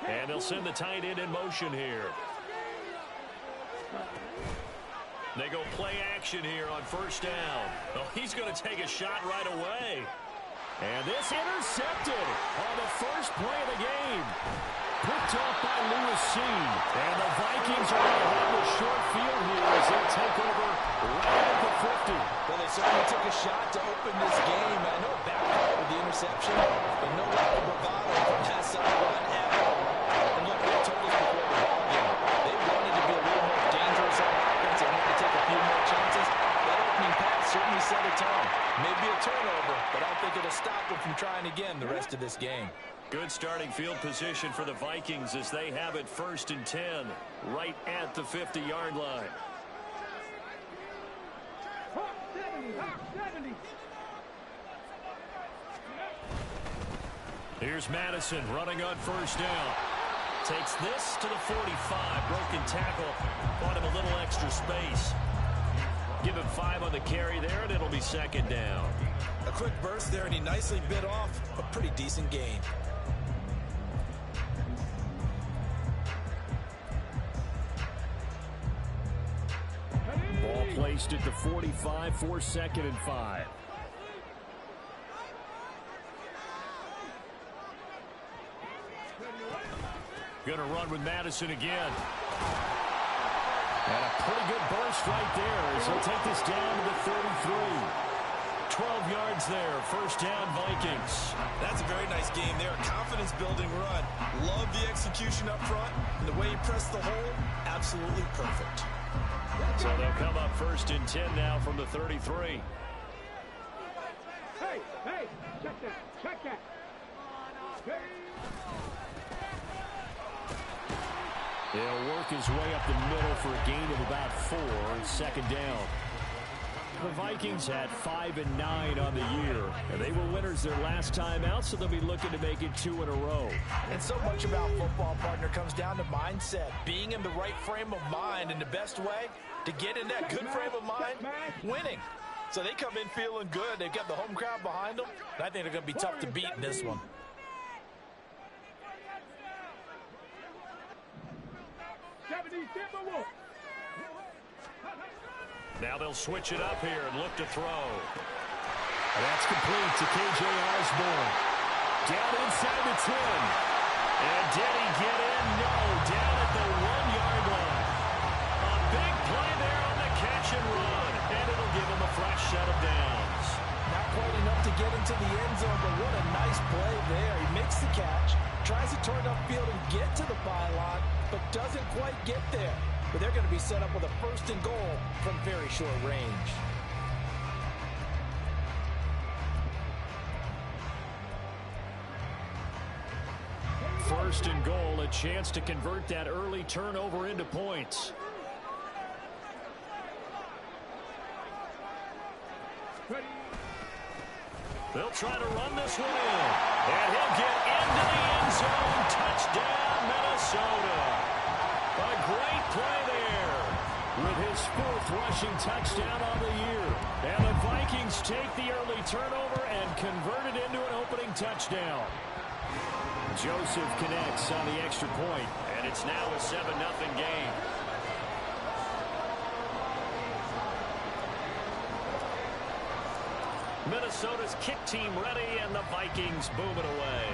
And they'll send the tight end in motion here. They go play action here on first down. Oh, he's going to take a shot right away. And this intercepted on the first play of the game. Picked off by Lewis C. And the Vikings are going to have a short field here as they take over right at the 50. Well, they certainly took a shot to open this game. I know it backfired with the interception, but no lack of bravado from that sideline at all. And look, they told us before the ball game, they wanted to be a little more dangerous on offense. They wanted to take a few more chances. That opening pass certainly set a tone. Maybe a turnover, but I don't think it'll stop them from trying again the rest of this game. Good starting field position for the Vikings as they have it 1st and 10 right at the 50-yard line. Here's Madison running on first down. Takes this to the 45. Broken tackle. Bought him a little extra space. Give him 5 on the carry there, and it'll be 2nd down. A quick burst there, and he nicely bit off a pretty decent gain. Ball placed at the 45 for 2nd and 5. Going to run with Madison again. And a pretty good burst right there as he'll take this down to the 33. 12 yards there. 1st down, Vikings. That's a very nice game there. Confidence-building run. Love the execution up front. And the way he pressed the hole, absolutely perfect. So they'll come up 1st and 10 now from the 33. Hey, check that. He'll work his way up the middle for a gain of about 4. 2nd down. The Vikings had 5 and 9 on the year, and they were winners their last time out, so they'll be looking to make it 2 in a row. And so much about football, partner, comes down to mindset. Being in the right frame of mind, and the best way to get in that good frame of mind, winning. So they come in feeling good. They've got the home crowd behind them. And I think they're going to be tough to beat in this one. Now they'll switch it up here and look to throw. And that's complete to K.J. Osborne. Down inside the 10. And did he get in? No. Down at the 1-yard line. A big play there on the catch and run. And it'll give him a fresh set of downs. Not quite enough to get into the end zone, but what a nice play there. He makes the catch, tries to turn upfield and get to the pylon, but doesn't quite get there. But they're going to be set up with a 1st and goal from very short range. First and goal, a chance to convert that early turnover into points. They'll try to run this one in. And he'll get into the end zone. Touchdown, Minnesota. A great play there with his 4th rushing touchdown on the year. And the Vikings take the early turnover and convert it into an opening touchdown. Joseph connects on the extra point, and it's now a 7-0 game. Minnesota's kick team ready, and the Vikings boom it away.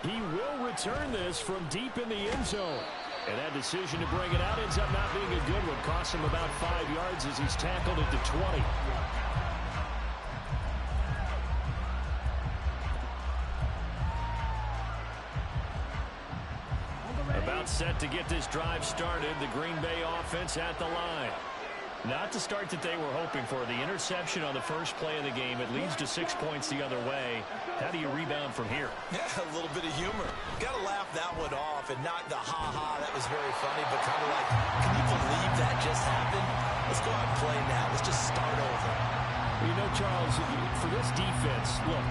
He will return this from deep in the end zone. And that decision to bring it out ends up not being a good one. Costs him about 5 yards as he's tackled at the 20. About set to get this drive started. The Green Bay offense at the line. Not the start that they were hoping for. The interception on the first play of the game. It leads to 6 points the other way. How do you rebound from here? Yeah, a little bit of humor. Got to laugh that one off and not the ha-ha. That was very funny, but kind of like, can you believe that just happened? Let's go out and play now. Let's just start over. You know, Charles, for this defense, look,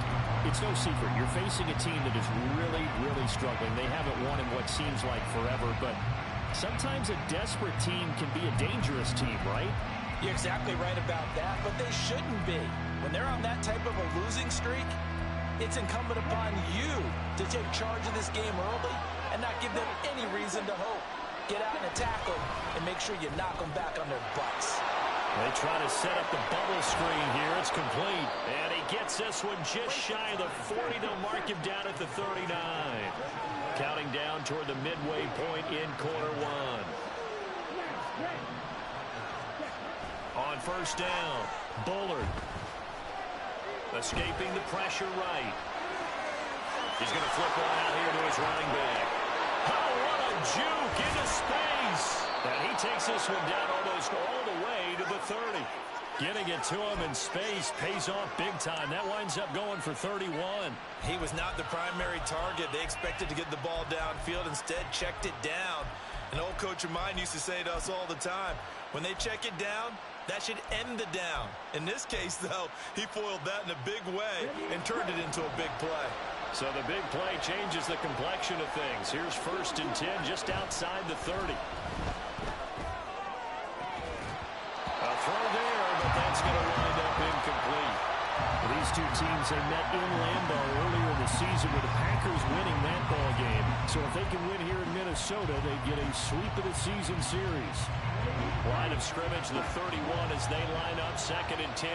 It's no secret. You're facing a team that is really, really struggling. They haven't won in what seems like forever, but sometimes a desperate team can be a dangerous team, right? You're exactly right about that, but they shouldn't be. When they're on that type of a losing streak, it's incumbent upon you to take charge of this game early and not give them any reason to hope. Get out and attack them and make sure you knock them back on their butts. They try to set up the bubble screen here. It's complete. And he gets this one just shy of the 40. They'll mark him down at the 39. Counting down toward the midway point in quarter one. On first down, Bullard. Escaping the pressure right. He's going to flip one out here to his running back. Oh, what a juke into space. And he takes this one down almost all the way to the 30. Getting it to him in space pays off big time. That winds up going for 31. He was not the primary target. They expected to get the ball downfield. Instead, checked it down. An old coach of mine used to say to us all the time, when they check it down, that should end the down. In this case, though, he foiled that in a big way and turned it into a big play. So the big play changes the complexion of things. Here's 1st and 10 just outside the 30. A throw there, but that's going to wind up incomplete. These two teams, they met in Lambeau earlier in the season with the Packers winning that ball game. So if they can win here in Minnesota, they get a sweep of the season series. Line of scrimmage, the 31 as they line up 2nd and 10.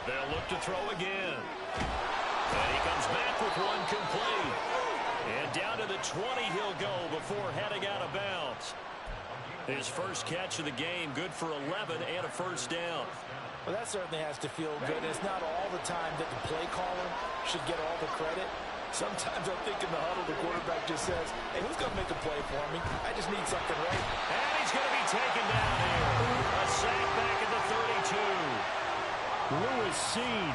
They'll look to throw again. And he comes back with one complete. And down to the 20 he'll go before heading out of bounds. His first catch of the game, good for 11 and a first down. Well, that certainly has to feel good. And it's not all the time that the play caller should get all the credit. Sometimes I think in the huddle, the quarterback just says, hey, who's going to make a play for me? I just need something right. And he's going to be taken down here. A sack back at the 32. Lewis Seen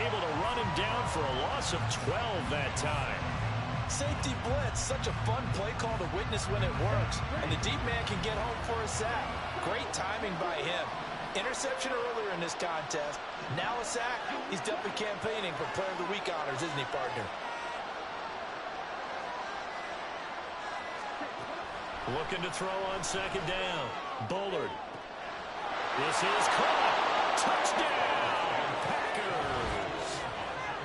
able to run him down for a loss of 12 that time. Safety blitz, such a fun play call to witness when it works. And the deep man can get home for a sack. Great timing by him. Interception earlier in this contest. Now a sack. He's definitely campaigning for Player of the Week honors, isn't he, partner? Looking to throw on 2nd down. Bullard. This is caught. Touchdown, Packers.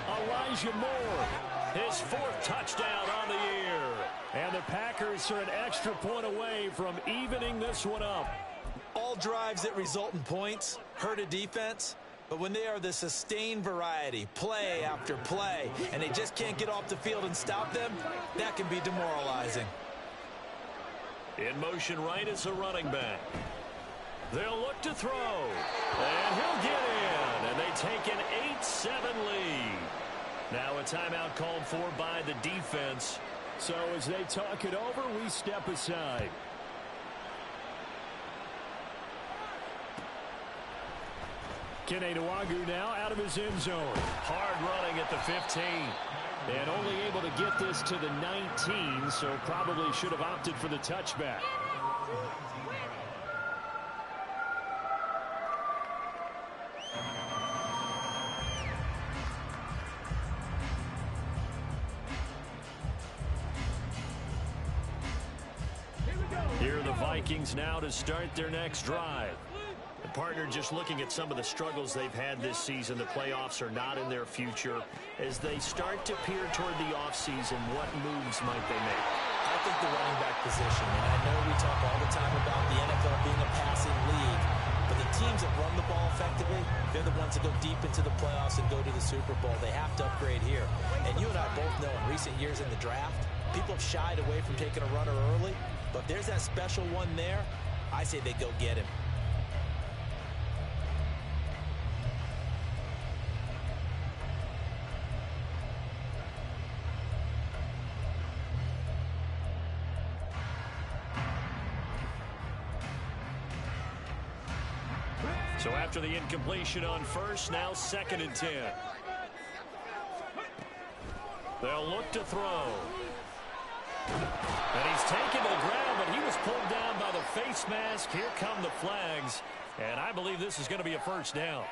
Elijah Moore, his 4th touchdown on the year. And the Packers are an extra point away from evening this one up. All drives that result in points hurt a defense, but when they are the sustained variety, play after play, and they just can't get off the field and stop them, that can be demoralizing. In motion right is a running back. They'll look to throw, and he'll get in, and they take an 8-7 lead. Now a timeout called for by the defense. So as they talk it over, we step aside. Kene Nwangwu now out of his end zone. Hard running at the 15. And only able to get this to the 19, so probably should have opted for the touchback. Here are the Vikings now to start their next drive. The partner just looking at some of the struggles they've had this season. The playoffs are not in their future. As they start to peer toward the offseason, what moves might they make? I think the running back position, and I know we talk all the time about the NFL being a passing league, but the teams that run the ball effectively, they're the ones that go deep into the playoffs and go to the Super Bowl. They have to upgrade here. And you and I both know in recent years in the draft, people have shied away from taking a runner early, but if there's that special one there, I say they go get him. So after the incompletion on first, now 2nd and 10. They'll look to throw. And he's taken to the ground, but he was pulled down by the face mask. Here come the flags. And I believe this is going to be a first down.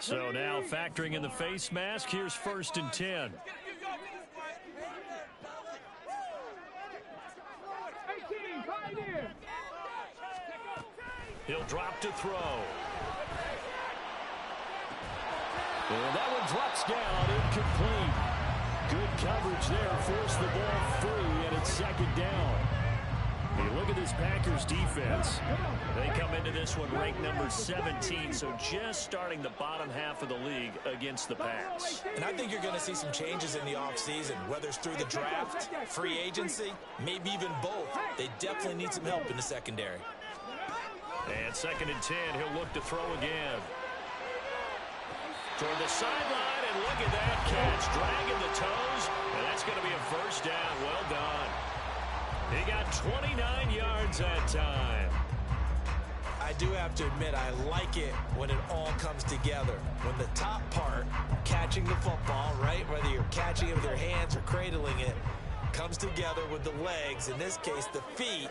So now factoring in the face mask, here's 1st and 10. He'll drop to throw. And that one drops down, incomplete. Good coverage there, forced the ball free, and it's 2nd down. You look at this Packers defense. They come into this one ranked number 17, so just starting the bottom half of the league against the pass. And I think you're going to see some changes in the offseason, whether it's through the draft, free agency, maybe even both. They definitely need some help in the secondary. And 2nd and 10, he'll look to throw again. Toward the sideline, and look at that catch, dragging the toes, and that's going to be a first down. Well done. He got 29 yards that time. I do have to admit, I like it when it all comes together. When the top part, catching the football, right, whether you're catching it with your hands or cradling it, comes together with the legs, in this case the feet,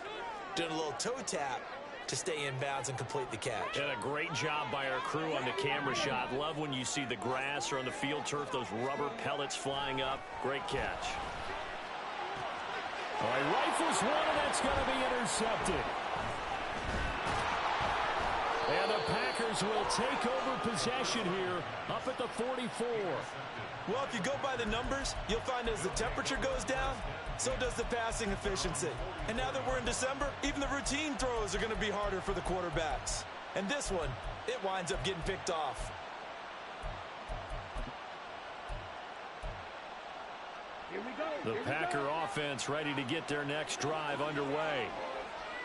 doing a little toe tap to stay in bounds and complete the catch. And a great job by our crew on the camera shot. Love when you see the grass or on the field turf, those rubber pellets flying up. Great catch. All right, rifles one, and that's going to be intercepted. And the Packers will take over possession here up at the 44. Well, if you go by the numbers, you'll find as the temperature goes down, so does the passing efficiency. And now that we're in December, even the routine throws are going to be harder for the quarterbacks. And this one, it winds up getting picked off. The Packer offense ready to get their next drive underway.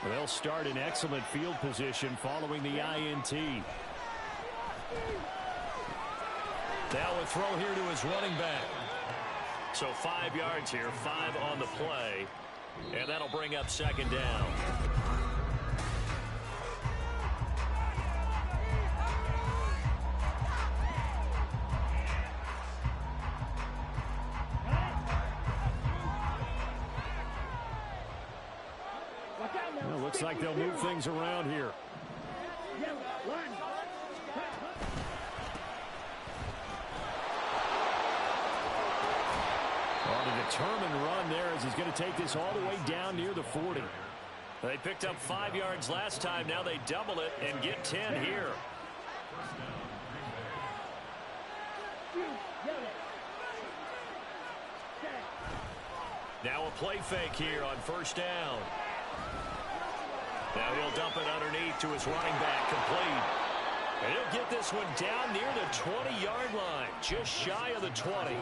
They'll start in excellent field position following the INT. Now a throw here to his running back. So 5 yards here, 5 on the play. And that'll bring up 2nd down. Well, looks like they'll move things around here. On a determined run there as he's going to take this all the way down near the 40. They picked up 5 yards last time. Now they double it and get 10 here. Now a play fake here on 1st down. Now he'll dump it underneath to his running back, complete. And he'll get this one down near the 20-yard line, just shy of the 20.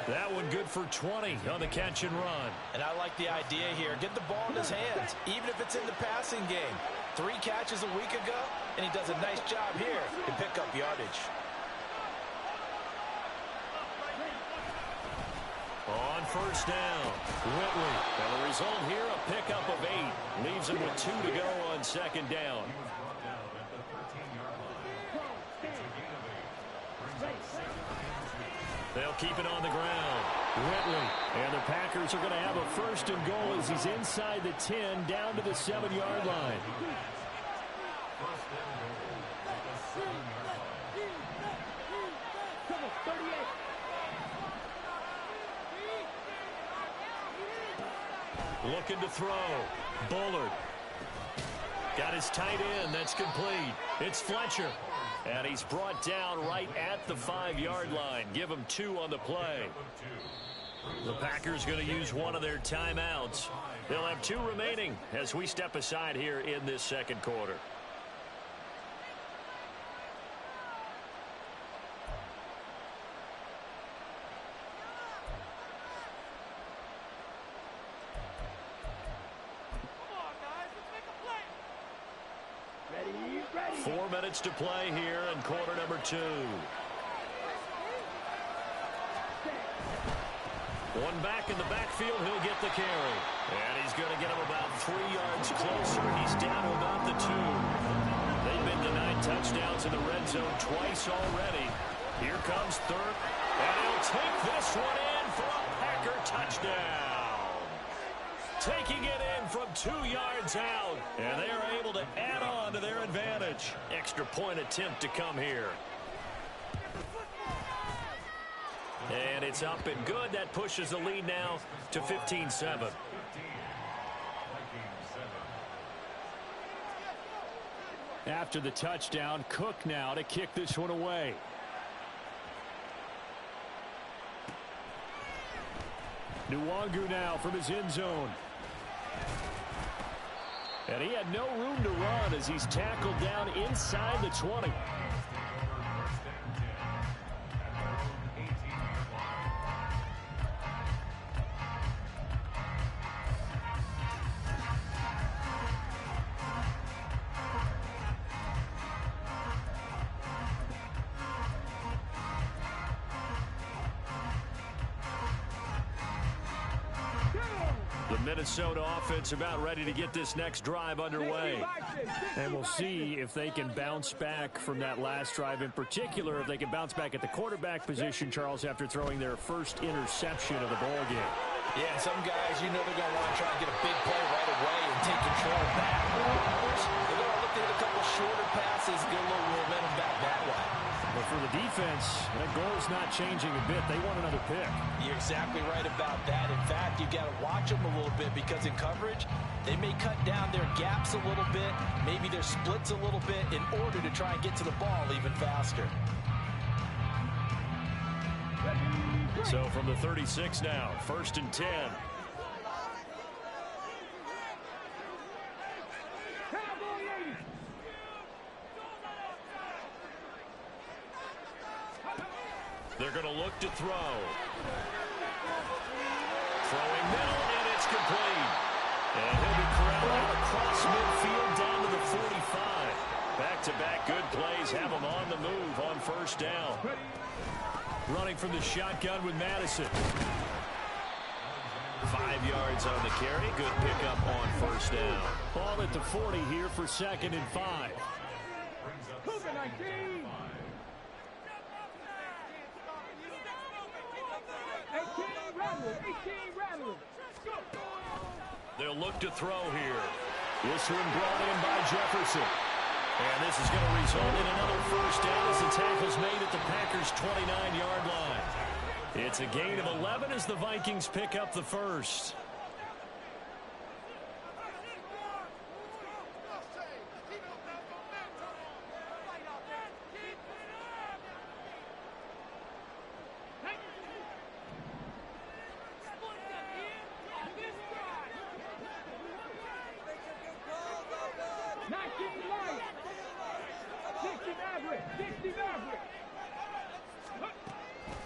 That one good for 20 on the catch and run. And I like the idea here. Get the ball in his hands, even if it's in the passing game. 3 catches a week ago, and he does a nice job here to pick up yardage. On 1st down, Whitley. And the result here, a pickup of 8. Leaves him with 2 to go on 2nd down. They'll keep it on the ground. Whitley. And the Packers are going to have a 1st and goal as he's inside the 10 down to the 7-yard line. Looking to throw. Bullard. Got his tight end. That's complete. It's Fletcher. And he's brought down right at the 5-yard line. Give him 2 on the play. The Packers going to use one of their timeouts. They'll have 2 remaining as we step aside here in this 2nd quarter. Ready. 4 minutes to play here in quarter number 2. One back in the backfield, he'll get the carry. And he's going to get him about 3 yards closer. He's down to about the 2. They've been denied touchdowns in the red zone twice already. Here comes third. And he'll take this one in for a Packer touchdown. Taking it in from 2 yards out. And they are able to add on to their advantage. Extra point attempt to come here. And it's up and good. That pushes the lead now to 15-7. After the touchdown, Cook now to kick this one away. Nwangu now from his end zone. And he had no room to run as he's tackled down inside the 20. Minnesota offense about ready to get this next drive underway. And we'll see if they can bounce back from that last drive. In particular, if they can bounce back at the quarterback position, Charles, after throwing their first interception of the ball game. Yeah, some guys, you know they're going to want to try and get a big play right away and take control back. They're going to look at a couple shorter passes, get a little momentum back that way. But for the defense, that goal's not changing a bit. They want another pick. You're exactly right about that. In fact, you've got to watch them a little bit because in coverage, they may cut down their gaps a little bit, maybe their splits a little bit in order to try and get to the ball even faster. So from the 36 now, 1st and 10. They're going to look to throw. Throwing middle, and it's complete. And he'll be corralled out across midfield down to the 45. Back-to-back good plays have him on the move on 1st down. Running from the shotgun with Madison. 5 yards on the carry. Good pickup on 1st down. Ball at the 40 here for 2nd and 5. They'll look to throw here. This one brought in by Jefferson. And this is going to result in another 1st down as the tackle's made at the Packers' 29-yard line. It's a gain of 11 as the Vikings pick up the 1st.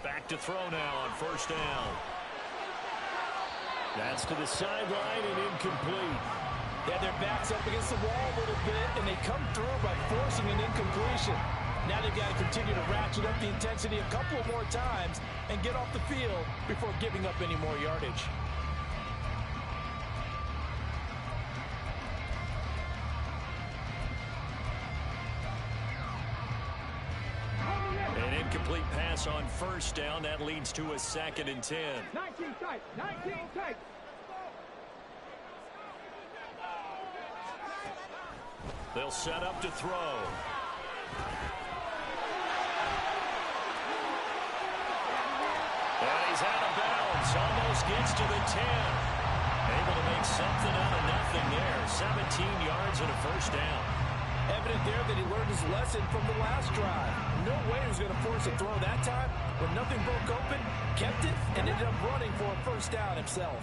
Back to throw now on 1st down. That's to the sideline and incomplete. Yeah, their back's up against the wall a little bit, and they come through by forcing an incompletion. Now they've got to continue to ratchet up the intensity a couple of more times and get off the field before giving up any more yardage. An incomplete pass on 1st down. That leads to a 2nd and 10. 19 tight. 19 tight. They'll set up to throw. And he's out of bounds. Almost gets to the 10. Able to make something out of nothing there. 17 yards and a 1st down. Evident there that he learned his lesson from the last drive. No way he was going to force a throw that time. When nothing broke open, kept it, and ended up running for a 1st down himself.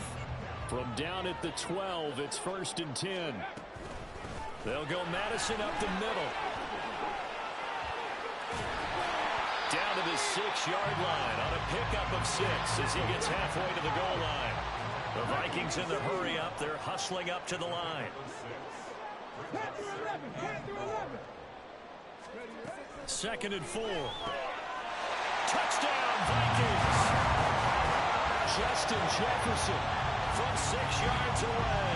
From down at the 12, it's 1st and 10. They'll go Madison up the middle. Down to the 6-yard line on a pickup of 6 as he gets halfway to the goal line. The Vikings in the hurry up. They're hustling up to the line. 2nd and 4. Touchdown, Vikings! Justin Jefferson from 6 yards away.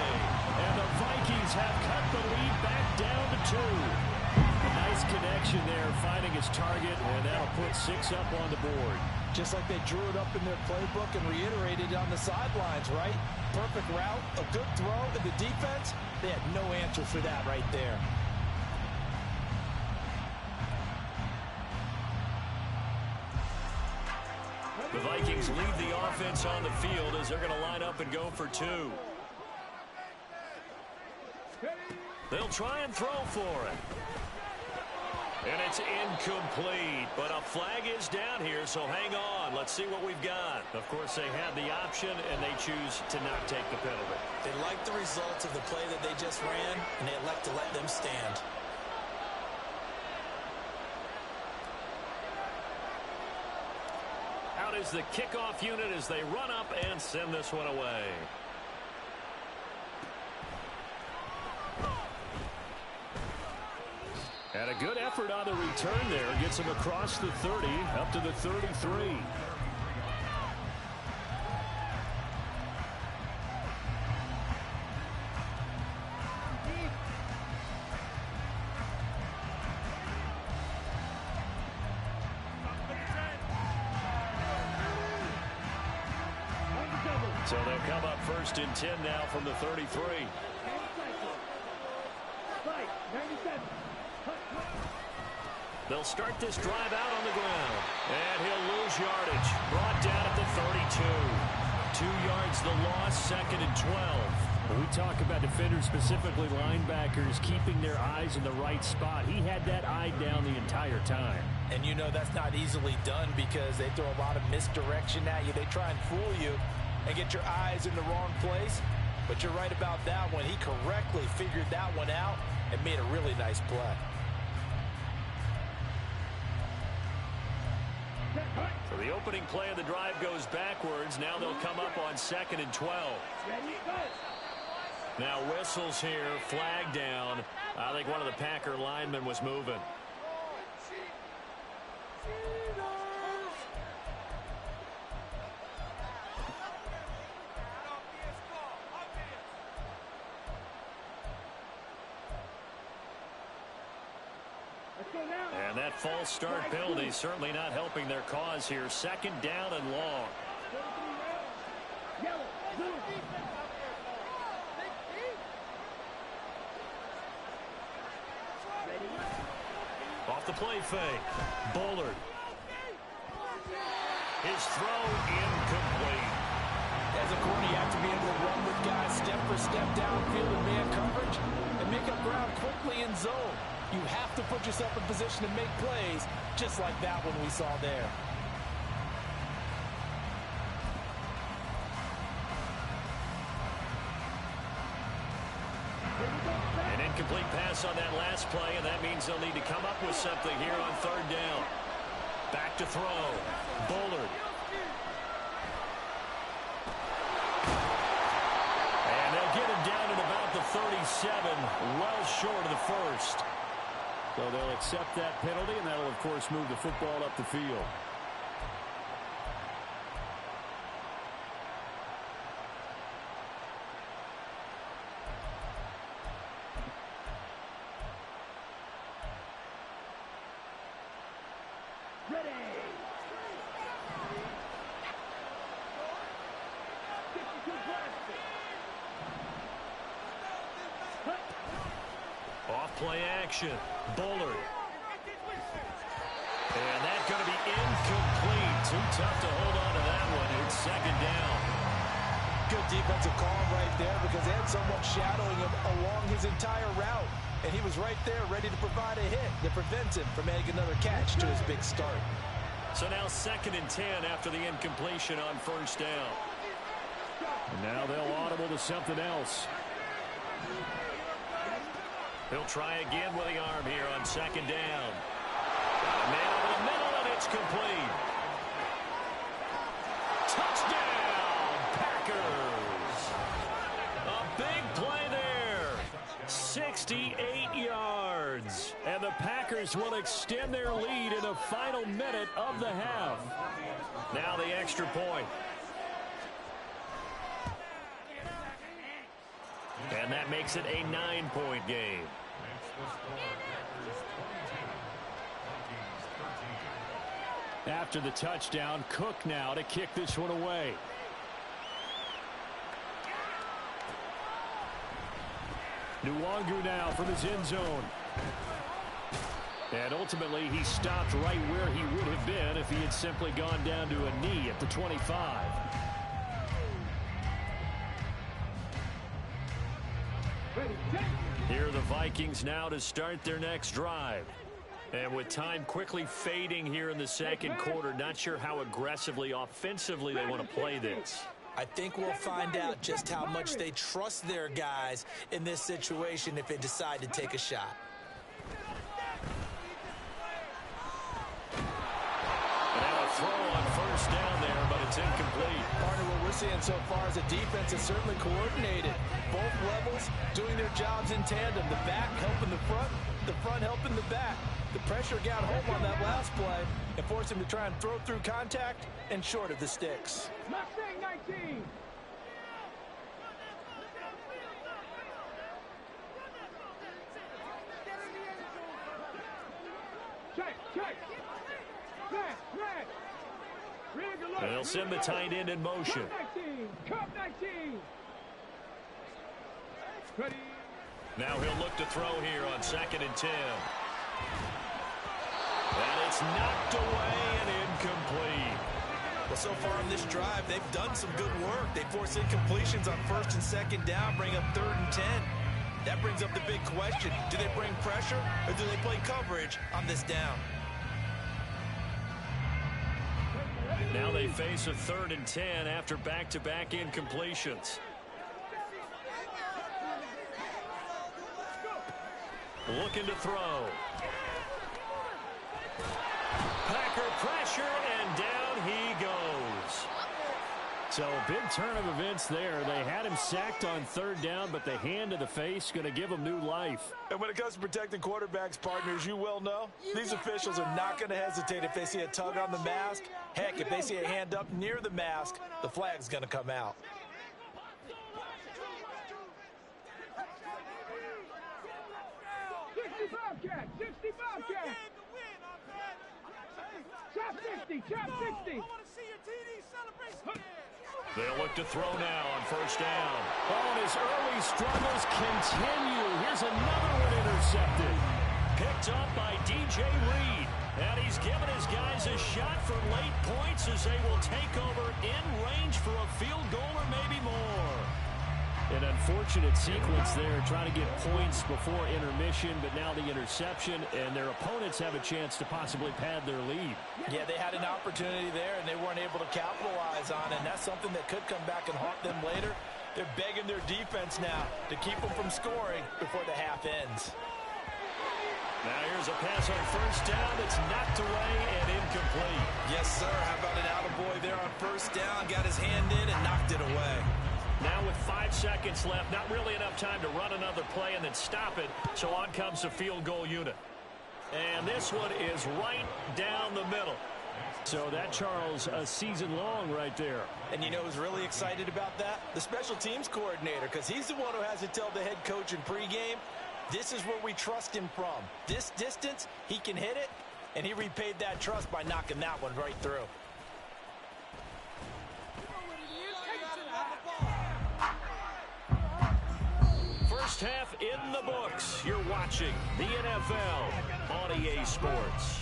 And the Vikings have cut the lead back down to 2. A nice connection there, finding his target, and that'll put 6 up on the board. Just like they drew it up in their playbook and reiterated it on the sidelines, right? Perfect route, a good throw, and the defense, they had no answer for that right there. The Vikings lead the offense on the field as they're going to line up and go for 2. They'll try and throw for it. And it's incomplete, but a flag is down here, so hang on. Let's see what we've got. Of course, they had the option, and they choose to not take the penalty. They like the results of the play that they just ran, and they elect to let them stand. Out is the kickoff unit as they run up and send this one away. And a good effort on the return there. Gets him across the 30, up to the 33. So they'll come up 1st and 10 now from the 33. They'll start this drive out on the ground. And he'll lose yardage. Brought down at the 32. 2 yards the loss, 2nd and 12. When we talk about defenders, specifically linebackers, keeping their eyes in the right spot, he had that eye down the entire time. And you know that's not easily done because they throw a lot of misdirection at you. They try and fool you and get your eyes in the wrong place. But you're right about that one. He correctly figured that one out and made a really nice play. So the opening play of the drive goes backwards. Now they'll come up on 2nd and 12. Now whistles here, flag down. I think one of the Packer linemen was moving. And that false start penalty certainly not helping their cause here. 2nd down and long. Off the play fake. Bullard. His throw incomplete. As a corner, you have to be able to run with guys step for step downfield in man coverage and make up ground quickly in zone. You have to put yourself in position to make plays, just like that one we saw there. An incomplete pass on that last play, and that means they'll need to come up with something here on 3rd down. Back to throw. Bullard. And they'll get him down at about the 37, well short of the 1st. So they'll accept that penalty, and that'll, of course, move the football up the field. Play action. Bullard. And that's going to be incomplete. Too tough to hold on to that one. It's 2nd down. Good defensive call right there because they had someone shadowing him along his entire route. And he was right there ready to provide a hit that prevents him from making another catch to his big start. So now 2nd and 10 after the incompletion on 1st down. And now they'll audible to something else. He'll try again with the arm here on 2nd down. Got a man over the middle, and it's complete. Touchdown, Packers. A big play there. 68 yards. And the Packers will extend their lead in the final minute of the half. Now the extra point. And that makes it a 9-point game. After the touchdown, Cook now to kick this one away. Nwangu now from his end zone. And ultimately, he stopped right where he would have been if he had simply gone down to a knee at the 25. Here are the Vikings now to start their next drive. And with time quickly fading here in the second quarter, not sure how aggressively, offensively they want to play this. I think we'll find out just how much they trust their guys in this situation if they decide to take a shot. And now a throw on first down there, but it's incomplete. Partner, what we're seeing so far is a defense is certainly coordinated. Both levels doing their jobs in tandem. The back helping the front helping the back. The pressure got home on that last play and forced him to try and throw through contact and short of the sticks. Mustang 19. Check. They'll send the tight end in motion. Cup 19. Ready. Now he'll look to throw here on 2nd and 10. And it's knocked away and incomplete. Well, so far on this drive, they've done some good work. They force incompletions on 1st and 2nd down, bring up 3rd and 10. That brings up the big question. Do they bring pressure or do they play coverage on this down? Now they face a 3rd and 10 after back-to-back incompletions. Looking to throw. Packer pressure, and down he goes. So big turn of events there. They had him sacked on 3rd down, but the hand to the face going to give him new life. And when it comes to protecting quarterbacks, partners, you well know, these officials are not going to hesitate if they see a tug on the mask. Heck, if they see a hand up near the mask, the flag's going to come out. Chop 60. They'll look to throw now on 1st down. Oh, and his early struggles continue. Here's another one intercepted. Picked up by DJ Reed. And he's given his guys a shot for late points as they will take over in range for a field goal or maybe more. An unfortunate sequence there, trying to get points before intermission, but now the interception, and their opponents have a chance to possibly pad their lead. Yeah, they had an opportunity there, and they weren't able to capitalize on it, and that's something that could come back and haunt them later. They're begging their defense now to keep them from scoring before the half ends. Now here's a pass on 1st down that's knocked away and incomplete. Yes, sir. How about an attaboy there on 1st down, got his hand in and knocked it away. Now with 5 seconds left, not really enough time to run another play and then stop it, so on comes the field goal unit. And this one is right down the middle. So that, Charles, a season long right there. And you know who's really excited about that? The special teams coordinator, because he's the one who has to tell the head coach in pregame, this is where we trust him from. This distance, he can hit it, and he repaid that trust by knocking that one right through. First half in the books. You're watching the NFL on EA Sports.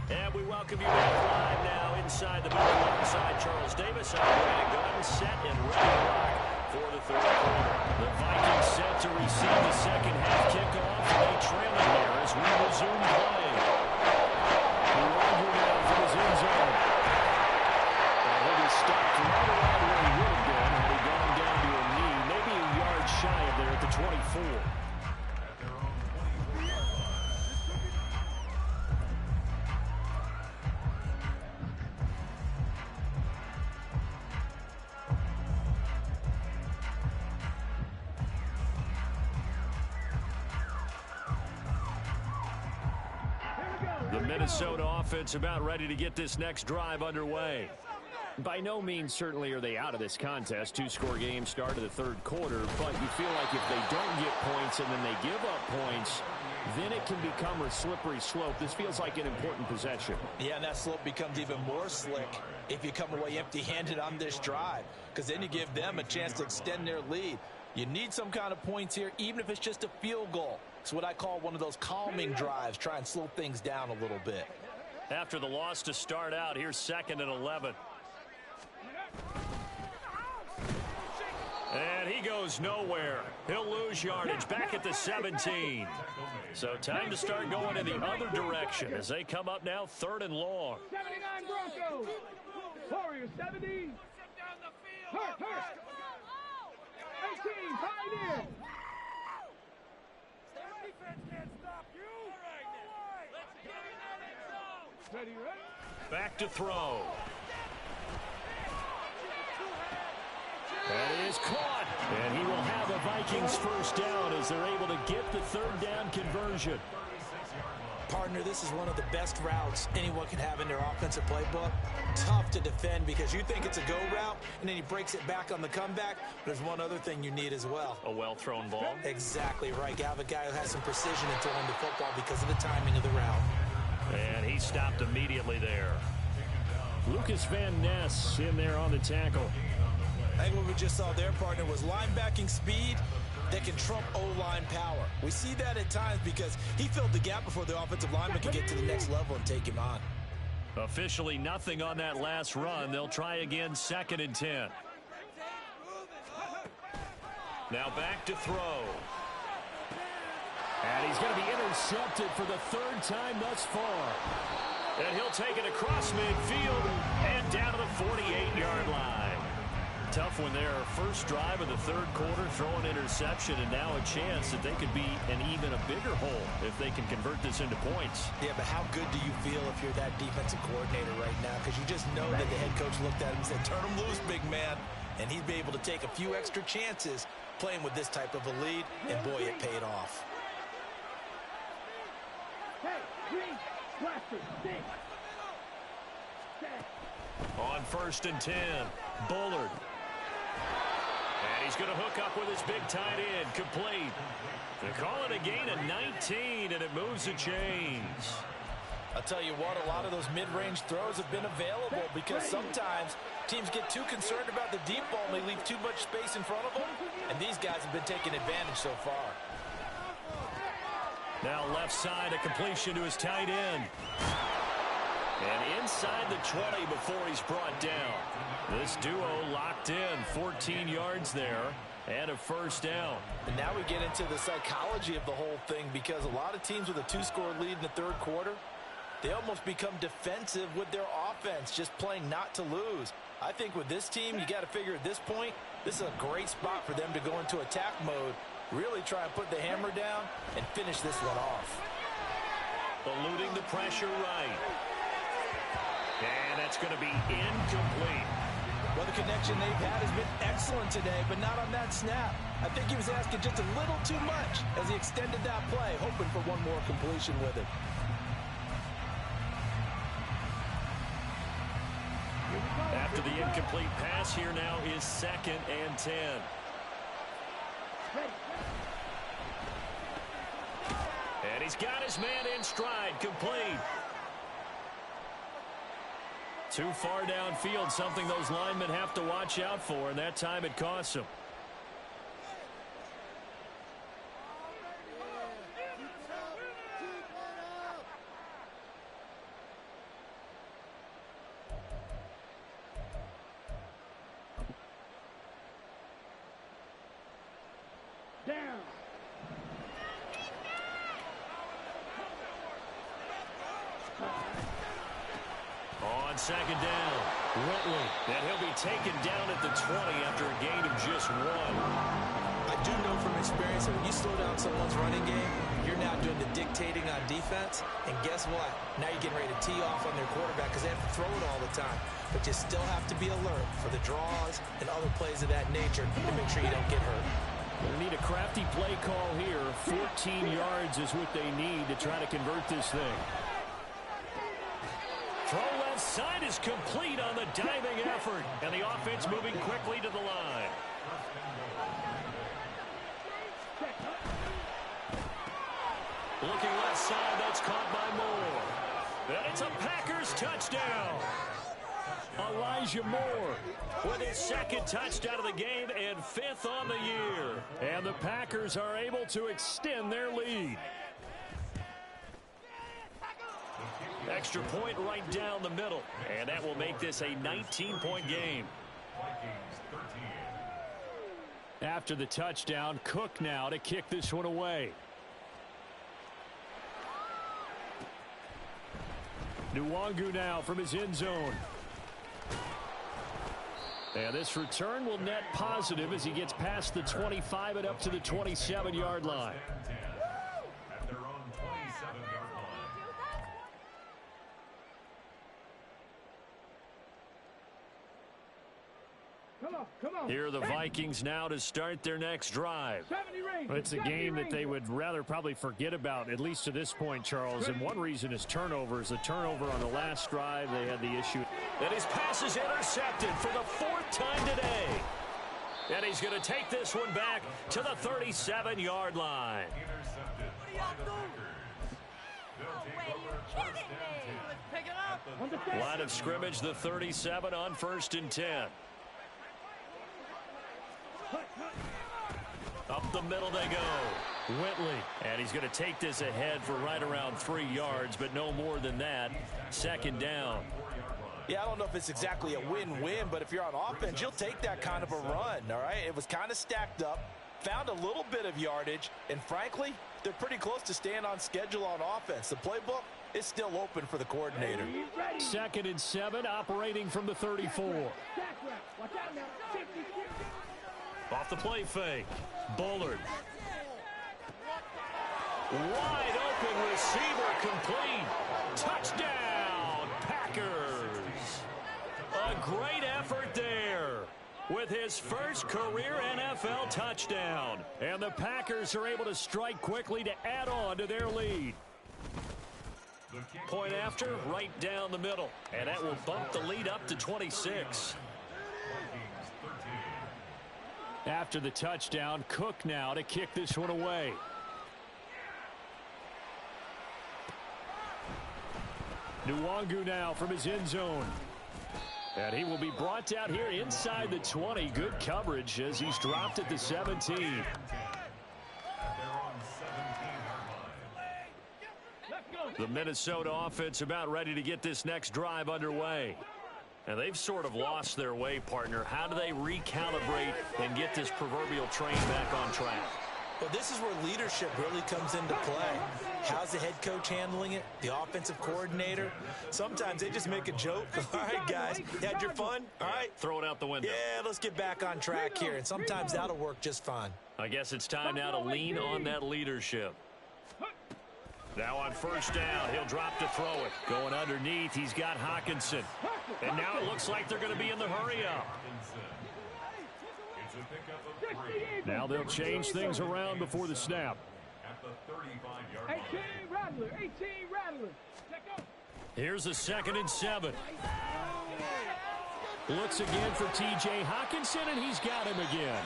And we welcome you back live now inside the building alongside Charles Davis. I'm Brandon Gooden, set and ready to rock for the 3rd quarter. The Vikings set to receive the second half kickoff, and they trailing here as we resume play. Nwangu now from his end zone. And he'll be stopped right around where he would have been had he gone down to a knee, maybe a yard shy of there at the 24. The Minnesota offense about ready to get this next drive underway. By no means certainly are they out of this contest. Two-score game start of the third quarter, but you feel like if they don't get points and then they give up points, then it can become a slippery slope. This feels like an important possession. Yeah, and that slope becomes even more slick if you come away empty-handed on this drive, because then you give them a chance to extend their lead. You need some kind of points here, even if it's just a field goal. It's what I call one of those calming drives. Try and slow things down a little bit. After the loss to start out, here's 2nd and 11. And he goes nowhere. He'll lose yardage back at the 17. So time to start going in the other direction as they come up now 3rd and long. 79 Broncos. Warriors 70. Hurt. 18, Pioneers. Ready? Back to throw. That is caught. And he will have a Vikings first down as they're able to get the 3rd down conversion. Partner, this is one of the best routes anyone can have in their offensive playbook. Tough to defend because you think it's a go route, and then he breaks it back on the comeback. There's one other thing you need as well. A well-thrown ball. Exactly right. You have a guy who has some precision in throwing the football because of the timing of the route. And he stopped immediately there. Lucas Van Ness in there on the tackle. I think what we just saw there, partner, was linebacking speed that can trump O-line power. We see that at times because he filled the gap before the offensive lineman could get to the next level and take him on. Officially nothing on that last run. They'll try again 2nd and 10. Now back to throw. And he's going to be intercepted for the 3rd time thus far. And he'll take it across midfield and down to the 48-yard line. Tough one there. First drive of the 3rd quarter, throw an interception, and now a chance that they could be in even a bigger hole if they can convert this into points. Yeah, but how good do you feel if you're that defensive coordinator right now? Because you just know that the head coach looked at him and said, turn him loose, big man. And he'd be able to take a few extra chances playing with this type of a lead, and boy, it paid off. On 1st and 10, Bullard. And he's going to hook up with his big tight end, complete. They call it a gain of 19, and it moves the chains. I'll tell you what, a lot of those mid-range throws have been available because sometimes teams get too concerned about the deep ball and they leave too much space in front of them, and these guys have been taking advantage so far. Now left side, a completion to his tight end. And inside the 20 before he's brought down. This duo locked in, 14 yards there, and a first down. And now we get into the psychology of the whole thing because a lot of teams with a 2-score lead in the 3rd quarter, they almost become defensive with their offense, just playing not to lose. I think with this team, you got to figure at this point, this is a great spot for them to go into attack mode, really try and put the hammer down and finish this one off. Eluding the pressure right. And that's going to be incomplete. Well, the connection they've had has been excellent today, but not on that snap. I think he was asking just a little too much as he extended that play, hoping for one more completion with it. After the incomplete pass, here now is 2nd and 10. And he's got his man in stride, complete. Too far downfield, something those linemen have to watch out for, and that time it costs them. Down. On 2nd down, Whitley. And he'll be taken down at the 20 after a gain of just 1. I do know from experience that when you slow down someone's running game, you're now doing the dictating on defense. And guess what? Now you're getting ready to tee off on their quarterback because they have to throw it all the time. But you still have to be alert for the draws and other plays of that nature to make sure you don't get hurt. They need a crafty play call here. 14 yards is what they need to try to convert this thing. Throw left side is complete on the diving effort. And the offense moving quickly to the line. Looking left side, that's caught by Moore. And it's a Packers touchdown. Elijah Moore with his second touchdown of the game and 5th on the year. And the Packers are able to extend their lead. Extra point right down the middle. And that will make this a 19-point game. After the touchdown, Cook now to kick this one away. Nwangu now from his end zone. And this return will net positive as he gets past the 25 and up to the 27-yard line. At their own 27-yard line. Come on. Here are the Vikings now to start their next drive. 70 range. It's a game that they would rather probably forget about, at least to this point, Charles. And one reason is turnovers. The turnover on the last drive, they had the issue. And his pass is intercepted for the 4th time today. And he's going to take this one back to the 37-yard line. Intercepted by the Packers. They'll take over first and 10. Line of scrimmage, the 37 on 1st and 10. Up the middle they go. Whitley. And he's going to take this ahead for right around 3 yards, but no more than that. 2nd down. Yeah, I don't know if it's exactly a win-win, but if you're on offense, you'll take that kind of a run, all right? It was kind of stacked up, found a little bit of yardage, and frankly, they're pretty close to staying on schedule on offense. The playbook is still open for the coordinator. 2nd and 7, operating from the 34. Watch out now. 50. Off the play fake. Bullard. Wide open receiver complete. Touchdown, Packers. A great effort there with his first career NFL touchdown. And the Packers are able to strike quickly to add on to their lead. Point after, right down the middle. And that will bump the lead up to 26. After the touchdown, Cook now to kick this one away. Nwangu now from his end zone. And he will be brought down here inside the 20. Good coverage as he's dropped at the 17. The Minnesota offense about ready to get this next drive underway. And they've sort of lost their way, partner. How do they recalibrate and get this proverbial train back on track? Well, this is where leadership really comes into play. How's the head coach handling it? The offensive coordinator? Sometimes they just make a joke. All right, guys, you had your fun? All right. Throw it out the window. Yeah, let's get back on track here. And sometimes that'll work just fine. I guess it's time now to lean on that leadership. Now on 1st down, he'll drop to throw it. Going underneath, he's got Hockenson. And now it looks like they're going to be in the hurry-up. Now they'll change things around before the snap. At the 35-yard 18 Rattler. 18 Rattler. Here's a 2nd and 7. Looks again for T.J. Hockenson, and he's got him again.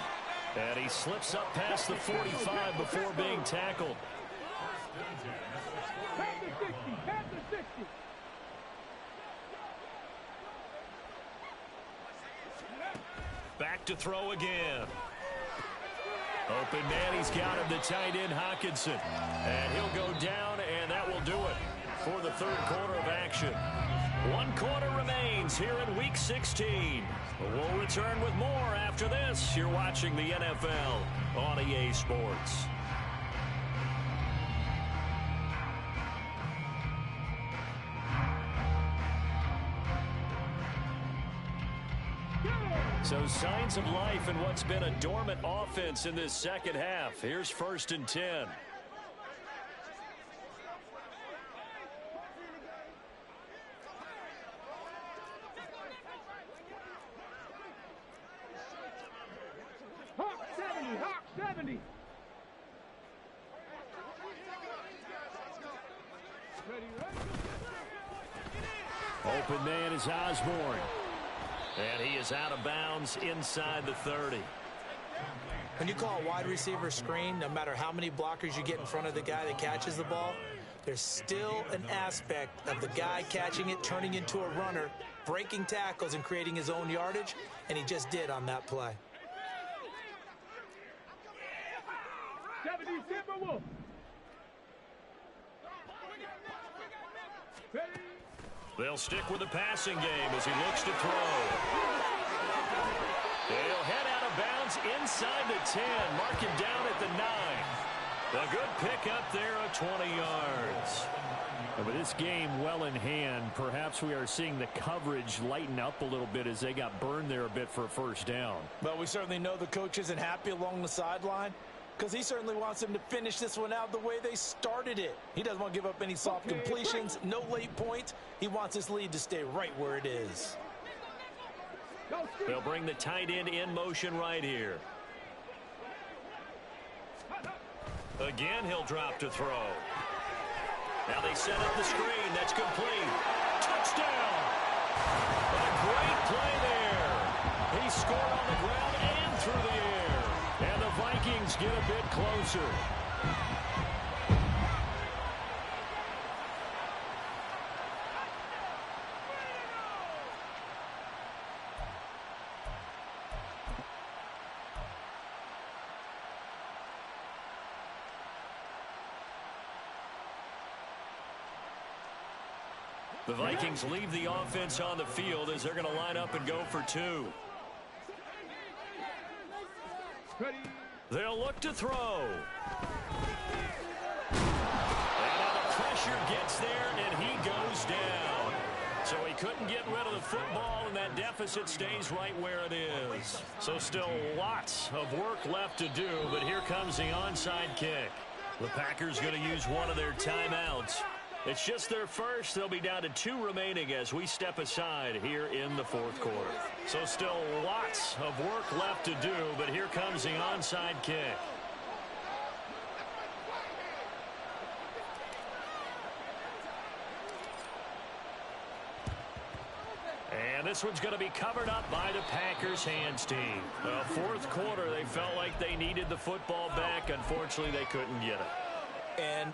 And he slips up past the 45 before being tackled. Panther 60. Back to throw again. Open man, he's got him, the tight end Hockenson. And he'll go down, and that will do it for the 3rd quarter of action. 1 quarter remains here in Week 16. We'll return with more after this. You're watching the NFL on EA Sports. So signs of life in what's been a dormant offense in this second half. Here's 1st and 10. Hawk 70. Hawk 70. open man is Osborne. And he is out of bounds inside the 30. When you call a wide receiver screen, no matter how many blockers you get in front of the guy that catches the ball, there's still an aspect of the guy catching it, turning into a runner, breaking tackles and creating his own yardage, and he just did on that play. 70 Timberwolves. They'll stick with the passing game as he looks to throw. They'll head out of bounds inside the 10. Mark him down at the 9. A good pickup there of 20 yards. With this game well in hand, perhaps we are seeing the coverage lighten up a little bit as they got burned there a bit for a first down. Well, we certainly know the coach isn't happy along the sideline because he certainly wants them to finish this one out the way they started it. He doesn't want to give up any soft completions, no late points. He wants his lead to stay right where it is. They'll bring the tight end in motion right here. Again, he'll drop to throw. Now they set up the screen. That's complete. Touchdown! A great play there. He scored on the ground and through the air. And the Vikings get a bit closer. The Vikings leave the offense on the field as they're going to line up and go for two. They'll look to throw. And now the pressure gets there, and he goes down. So he couldn't get rid of the football, and that deficit stays right where it is. So still lots of work left to do, but here comes the onside kick. The Packers going to use one of their timeouts. It's just their first. They'll be down to 2 remaining as we step aside here in the fourth quarter. So still lots of work left to do, but here comes the onside kick. And this one's going to be covered up by the Packers hands team. Fourth quarter, they felt like they needed the football back. Unfortunately, they couldn't get it. And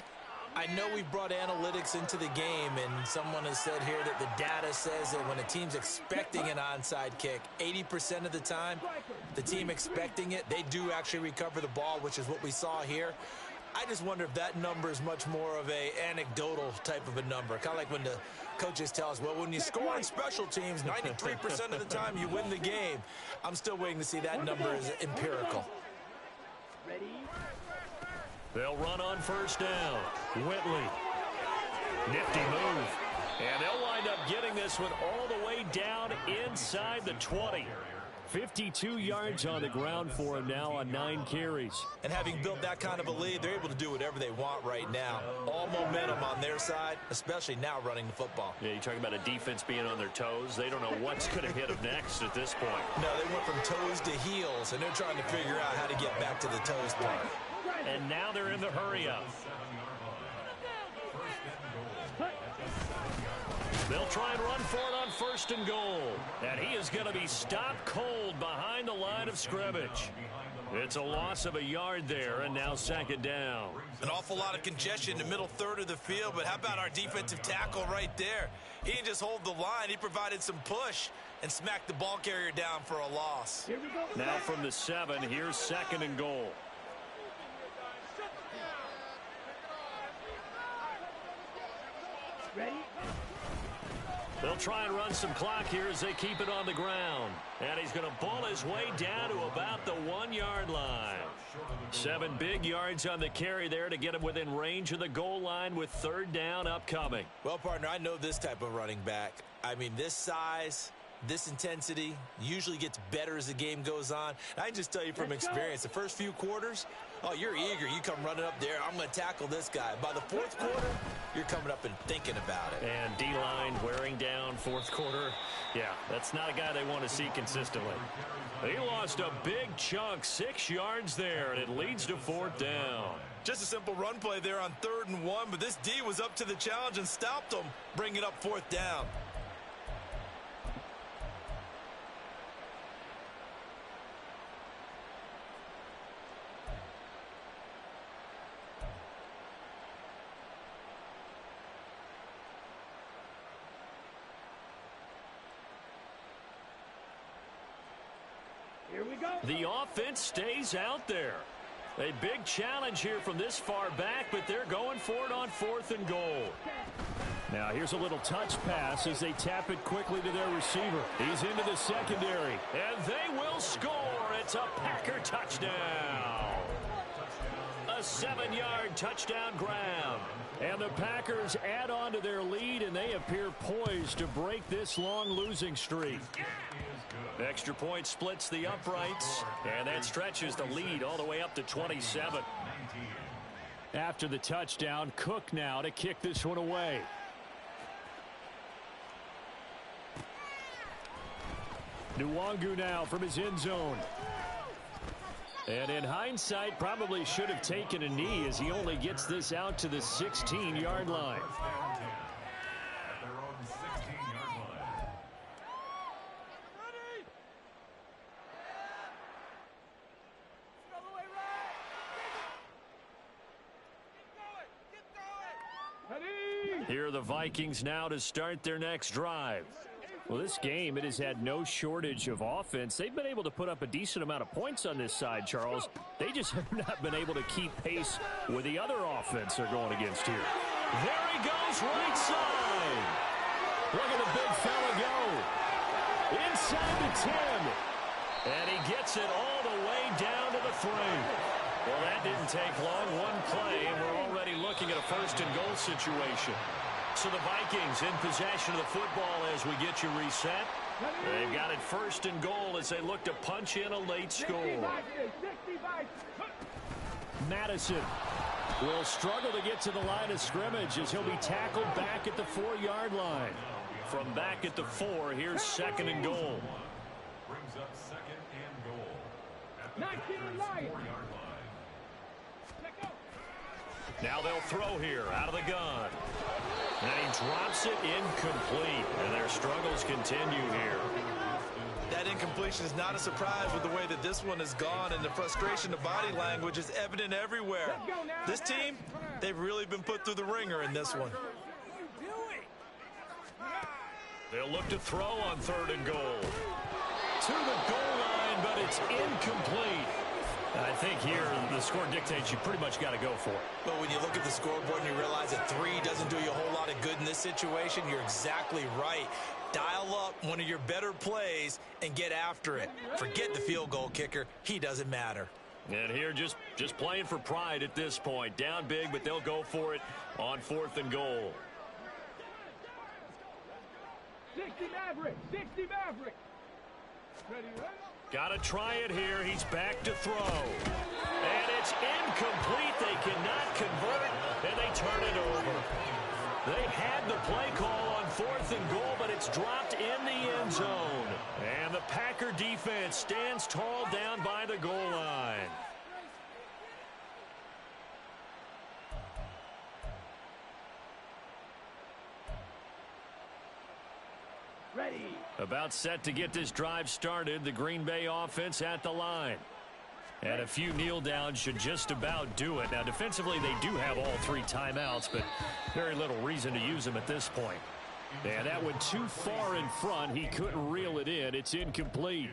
I know we've brought analytics into the game, and someone has said here that the data says that when a team's expecting an onside kick, 80% of the time, the team expecting it, they do actually recover the ball, which is what we saw here. I just wonder if that number is much more of a anecdotal type of a number. Kind of like when the coaches tell us, well, when you score on special teams, 93% of the time you win the game. I'm still waiting to see that number is empirical. They'll run on first down. Whitley. Nifty move. And they'll wind up getting this one all the way down inside the 20. 52 yards on the ground for him now on 9 carries. And having built that kind of a lead, they're able to do whatever they want right now. All momentum on their side, especially now running the football. Yeah, you're talking about a defense being on their toes. They don't know what's going to hit them next at this point. No, they went from toes to heels, and they're trying to figure out how to get back to the toes part. And now they're in the hurry-up. They'll try and run for it on first and goal. And he is going to be stopped cold behind the line of scrimmage. It's a loss of a yard there, and now second down. An awful lot of congestion in the middle third of the field, but how about our defensive tackle right there? He didn't just hold the line. He provided some push and smacked the ball carrier down for a loss. Now from the 7, here's second and goal. Ready? They'll try and run some clock here as they keep it on the ground. And he's going to ball his way down to about the 1-yard line. 7 big yards on the carry there to get him within range of the goal line with third down upcoming. Well, partner, I know this type of running back. I mean, this size, this intensity usually gets better as the game goes on. And I can just tell you from experience, the first few quarters, oh, you're eager. You come running up there, I'm going to tackle this guy. By the fourth quarter, you're coming up and thinking about it. And D-line wearing down fourth quarter. Yeah, that's not a guy they want to see consistently. He lost a big chunk, 6 yards there, and it leads to fourth down. Just a simple run play there on 3rd and 1, but this D was up to the challenge and stopped him, bringing up fourth down. The offense stays out there. A big challenge here from this far back, but they're going for it on 4th and goal. Now here's a little touch pass as they tap it quickly to their receiver. He's into the secondary, and they will score. It's a Packer touchdown. A 7-yard touchdown grab. And the Packers add on to their lead, and they appear poised to break this long losing streak. Extra point splits the uprights, and that stretches the lead all the way up to 27. After the touchdown, Cook now to kick this one away. Nwangu now from his end zone. And in hindsight, probably should have taken a knee as he only gets this out to the 16-yard line. Here are the Vikings now to start their next drive. Well, this game, it has had no shortage of offense. They've been able to put up a decent amount of points on this side, Charles. They just have not been able to keep pace with the other offense they're going against here. There he goes, right side. Look at the big fella go. Inside the 10. And he gets it all the way down to the 3. Well, that didn't take long. One play, and we're already looking at a 1st and goal situation. So the Vikings in possession of the football as we get you reset. They've got it 1st and goal as they look to punch in a late score. Madison will struggle to get to the line of scrimmage as he'll be tackled back at the 4-yard line. From back at the 4, here's 2nd and goal. Brings up 2nd and goal at the 4-yard line. Now they'll throw here out of the gun. And he drops it incomplete. And their struggles continue here. That incompletion is not a surprise with the way that this one has gone, and the frustration of body language is evident everywhere. This team, they've really been put through the ringer in this one. They'll look to throw on 3rd and goal. To the goal line, but it's incomplete. I think here the score dictates you pretty much got to go for it. But when you look at the scoreboard and you realize that 3 doesn't do you a whole lot of good in this situation, you're exactly right. Dial up one of your better plays and get after it. Forget the field goal kicker. He doesn't matter. And here just playing for pride at this point. Down big, but they'll go for it on 4th and goal. 60 Maverick. 60 Maverick. Ready, ready? Got to try it here. He's back to throw. And it's incomplete. They cannot convert, and they turn it over. They had the play call on 4th and goal, but it's dropped in the end zone. And the Packer defense stands tall down by the goal line. Ready. About set to get this drive started, the Green Bay offense at the line. And a few kneel downs should just about do it. Now, defensively, they do have all 3 timeouts, but very little reason to use them at this point. And that went too far in front. He couldn't reel it in. It's incomplete.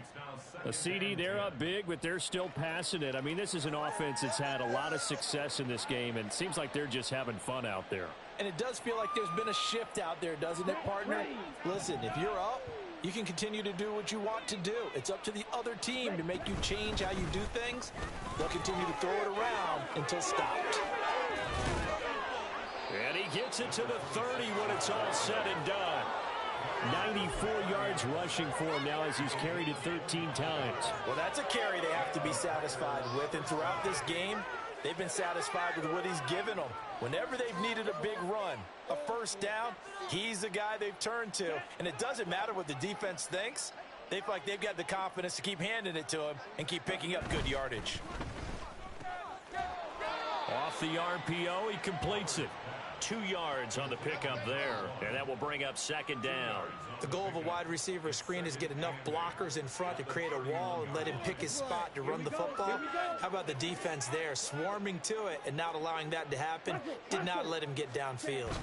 A CD, they're up big, but they're still passing it. I mean, this is an offense that's had a lot of success in this game, and it seems like they're just having fun out there. And it does feel like there's been a shift out there, doesn't it, partner? Listen, if you're up, you can continue to do what you want to do. It's up to the other team to make you change how you do things. They'll continue to throw it around until stopped. And he gets it to the 30 when it's all said and done. 94 yards rushing for him now as he's carried it 13 times. Well, that's a carry they have to be satisfied with. And throughout this game, they've been satisfied with what he's given them. Whenever they've needed a big run, a 1st down, he's the guy they've turned to. And it doesn't matter what the defense thinks. They feel like they've got the confidence to keep handing it to him and keep picking up good yardage. Off the RPO, he completes it. 2 yards on the pickup there, and that will bring up 2nd down. The goal of a wide receiver screen is get enough blockers in front to create a wall and let him pick his spot to run the football. How about the defense there, swarming to it and not allowing that to happen? Did not let him get downfield.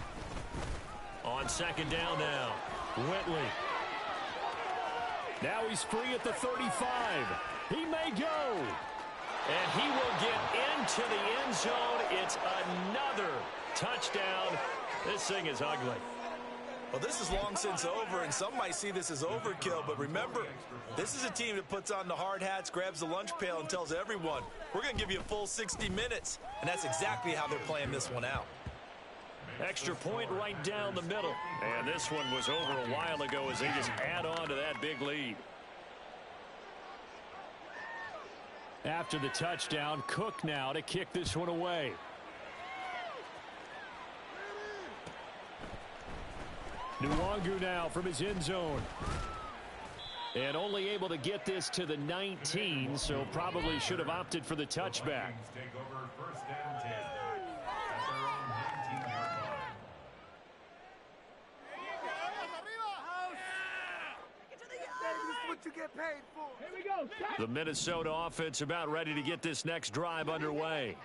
On 2nd down now, Whitley. Now he's free at the 35. He may go. And he will get into the end zone. It's another touchdown. This thing is ugly. Well, this is long since over, and some might see this as overkill. But remember, this is a team that puts on the hard hats, grabs the lunch pail, and tells everyone, we're going to give you a full 60 minutes. And that's exactly how they're playing this one out. Extra point right down the middle. And this one was over a while ago as they just add on to that big lead. After the touchdown, Cook now to kick this one away. Nwangu now from his end zone. And only able to get this to the 19, so probably should have opted for the touchback. Take over first and 10 at their own 19-yard line. What you get paid for. Here we go. The Minnesota offense about ready to get this next drive underway.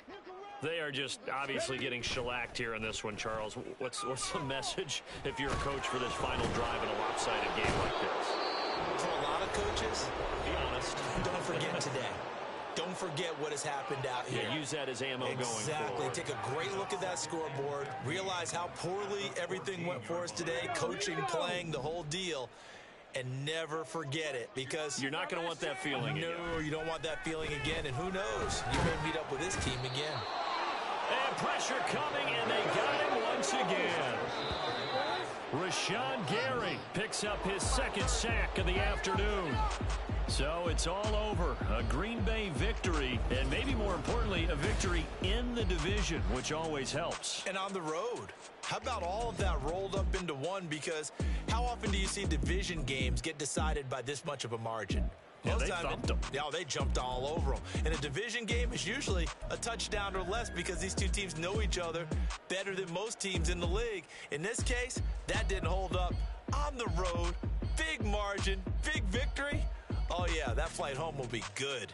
They are just obviously getting shellacked here in this one, Charles. What's the message if you're a coach for this final drive in a lopsided game like this? For a lot of coaches, Be honest. don't forget today. Don't forget what has happened out here. Yeah, use that as ammo going Exactly. forward. Take a great look at that scoreboard. Realize how poorly everything went for us today. Coaching, playing, the whole deal. And never forget it, because You're not going to want that feeling again. no, you don't want that feeling again. And who knows? You may meet up with this team again. And pressure coming, and they got him once again. Rashawn Gary picks up his second sack of the afternoon. So it's all over. A Green Bay victory, and maybe more importantly, a victory in the division, which always helps. And on the road. How about all of that rolled up into one? Because how often do you see division games get decided by this much of a margin? Yeah, Most they time thumped them. Yeah, they jumped all over them. And a division game is usually a touchdown or less because these two teams know each other better than most teams in the league. In this case, that didn't hold up. On the road, big margin, big victory. Oh, yeah, that flight home will be good.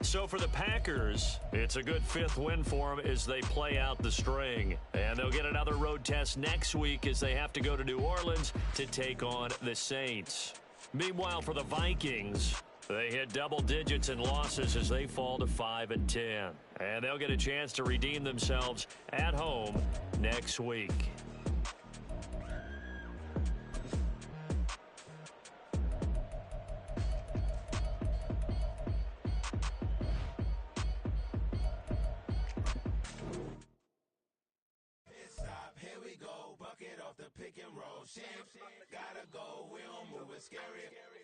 So for the Packers, it's a good fifth win for them as they play out the string. And they'll get another road test next week as they have to go to New Orleans to take on the Saints. Meanwhile, for the Vikings, they hit double digits in losses as they fall to 5-10. And they'll get a chance to redeem themselves at home next week.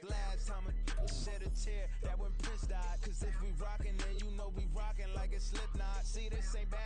Last time a shed a tear, that when Prince died. Cause if we rockin', then you know we rockin' like it's Slipknot. See, this ain't basketball.